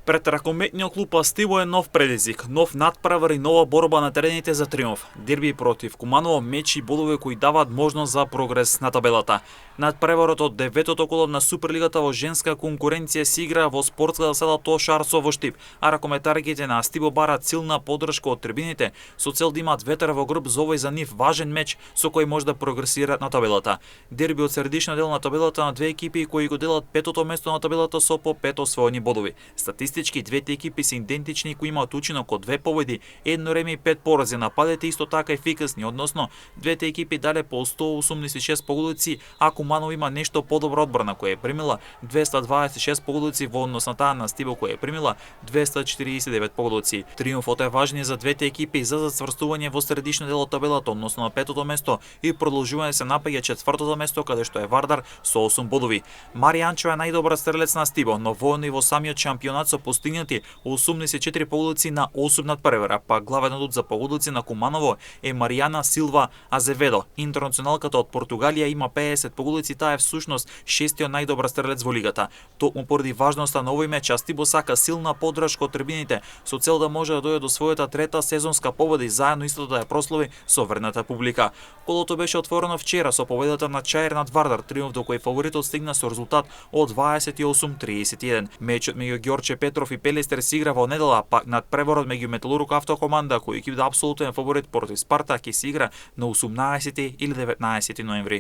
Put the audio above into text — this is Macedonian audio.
Пред ракометниот клуб Астиво е нов предизвик, нов натпревар и нова борба на терените за триумф. Дерби против Куманово, меч и бодови кои даваат можност за прогрес на табелата. Натпреварот од деветото коло на Суперлигата во женска конкуренција се игра во спортската сала Тошарцо во Штип, а ракометарките на Астиво бараат силна поддршка од трибините со цел да имаат ветер во грб за овој за нив важен меч со кој може да прогресираат на табелата. Дерби од средишниот дел на табелата на две екипи кои го делат петото место на табелата со по 5 освоени бодови. Статистички двете екипи се идентични кои имаат учинок од 2 победи, 1 реми и 5 порази. Нападите исто така ефикасни, односно двете екипи дале по 186 погодици, а Куманово има нешто подобра одбрана која е примила 226 погодици во однос на таа на Астиво која е примила 249 погодици. Триумфот е важен за двете екипи за зацврстување во средишниот дел од табелата, односно на петото место и продолжување се напаѓа четвртото место каде што е Вардар со 8 бодови. Марија Анчева е најдобар стрелец на Астиво, но воено и во самиот шампионат со постигнати 84 погодици на 8 надпревара, па главен одут за погодици на Куманово е Маријана Силва Азеведо. Интернационалката од Португалија има 50 погодици, таа е всушност шестиот најдобар стрелец во лигата. Токму поради важноста на овој меч, Астиво сака силна поддршка од трибините со цел да може да дојде до својата трета сезонска победа и заедно истото да ја прослави со верната публика. Колото беше отворено вчера со победата на Чаир над Вардар, триумф до кој фаворитот стигна со резултат од 28-31. Мечот меѓу Ѓорче Петров и Пелестер се игра во недела, пак надпреварот меѓу Металурук Автокоманда кој ќе биде апсолутен фаворит против Спартак ќе се игра на 18 или 19 ноември.